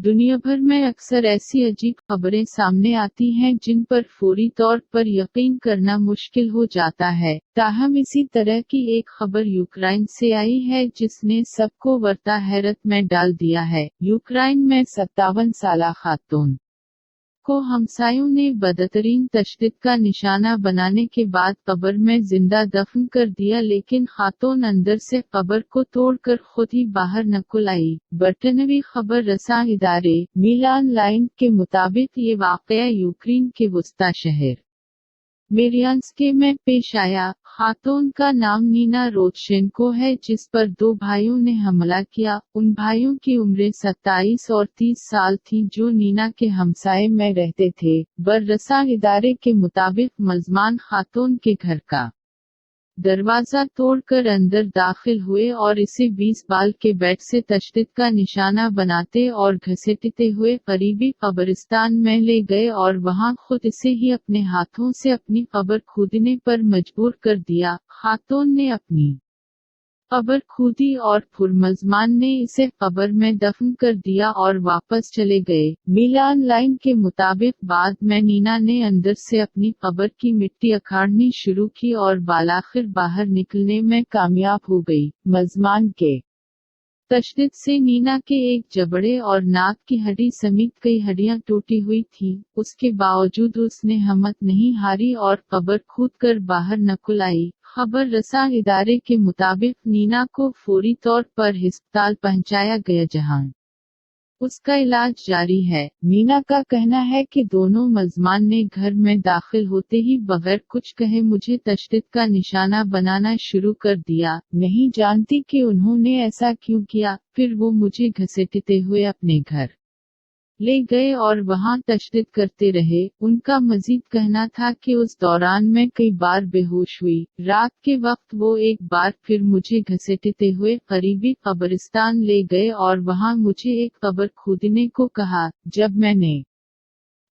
دنیا بھر میں اکثر ایسی عجیب خبریں سامنے آتی ہیں جن پر فوری طور پر یقین کرنا مشکل ہو جاتا ہے، تاہم اسی طرح کی ایک خبر یوکرائن سے آئی ہے جس نے سب کو ورطہ حیرت میں ڈال دیا ہے۔ یوکرائن میں 57 سالہ خاتون کو ہمسایوں نے بدترین تشدد کا نشانہ بنانے کے بعد قبر میں زندہ دفن کر دیا، لیکن خاتون اندر سے قبر کو توڑ کر خود ہی باہر نکل آئی۔ برطانوی خبر رساں ادارے میلان لائن کے مطابق یہ واقعہ یوکرین کے وسطی شہر میریانسک میں پیش آیا۔ خاتون کا نام نینا روتشینکو ہے جس پر 2 بھائیوں نے حملہ کیا۔ ان بھائیوں کی عمریں 27 اور 30 سال تھیں جو نینا کے ہمسائے میں رہتے تھے۔ بررساں ادارے کے مطابق ملزمان خاتون کے گھر کا دروازہ توڑ کر اندر داخل ہوئے اور اسے 20 بال کے بیٹ سے تشدد کا نشانہ بناتے اور گھسیٹتے ہوئے قریبی قبرستان میں لے گئے اور وہاں خود اسے ہی اپنے ہاتھوں سے اپنی قبر کھودنے پر مجبور کر دیا۔ خاتون نے اپنی قبر کھودی اور پھر ملزمان نے اسے قبر میں دفن کر دیا اور واپس چلے گئے۔ میلان لائن کے مطابق بعد میں نینا نے اندر سے اپنی قبر کی مٹی اکھاڑنی شروع کی اور بالآخر باہر نکلنے میں کامیاب ہو گئی۔ ملزمان کے تشدد سے نینا کے ایک جبڑے اور ناک کی ہڈی سمیت کئی ہڈیاں ٹوٹی ہوئی تھیں، اس کے باوجود اس نے ہمت نہیں ہاری اور قبر کھود کر باہر نکل آئی۔ خبر رساں ادارے کے مطابق نینا کو فوری طور پر ہسپتال پہنچایا گیا جہاں اس کا علاج جاری ہے۔ نینا کا کہنا ہے کہ دونوں ملزمان نے گھر میں داخل ہوتے ہی بغیر کچھ کہے مجھے تشدد کا نشانہ بنانا شروع کر دیا۔ نہیں جانتی کہ انہوں نے ایسا کیوں کیا، پھر وہ مجھے گھسیٹتے ہوئے اپنے گھر لے گئے اور وہاں تشدد کرتے رہے۔ ان کا مزید کہنا تھا کہ اس دوران میں کئی بار بے ہوش ہوئی۔ رات کے وقت وہ ایک بار پھر مجھے گھسیٹتے ہوئے قریبی قبرستان لے گئے اور وہاں مجھے ایک قبر کھودنے کو کہا۔ جب میں نے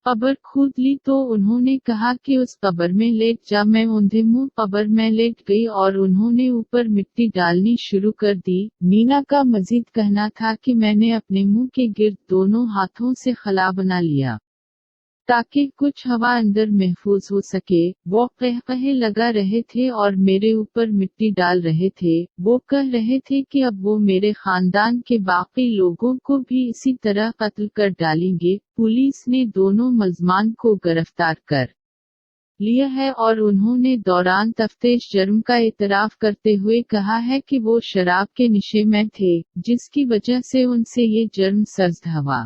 قبر کھود لی تو انہوں نے کہا کہ اس قبر میں لیٹ جا۔ میں اوندھے منہ قبر میں لیٹ گئی اور انہوں نے اوپر مٹی ڈالنی شروع کر دی۔ نینا کا مزید کہنا تھا کہ میں نے اپنے منہ کے گرد دونوں ہاتھوں سے خلا بنا لیا تاکہ کچھ ہوا اندر محفوظ ہو سکے۔ وہ قہقہے لگا رہے تھے اور میرے اوپر مٹی ڈال رہے تھے۔ وہ کہہ رہے تھے کہ اب وہ میرے خاندان کے باقی لوگوں کو بھی اسی طرح قتل کر ڈالیں گے۔ پولیس نے دونوں ملزمان کو گرفتار کر لیا ہے اور انہوں نے دوران تفتیش جرم کا اعتراف کرتے ہوئے کہا ہے کہ وہ شراب کے نشے میں تھے، جس کی وجہ سے ان سے یہ جرم سرزد ہوا۔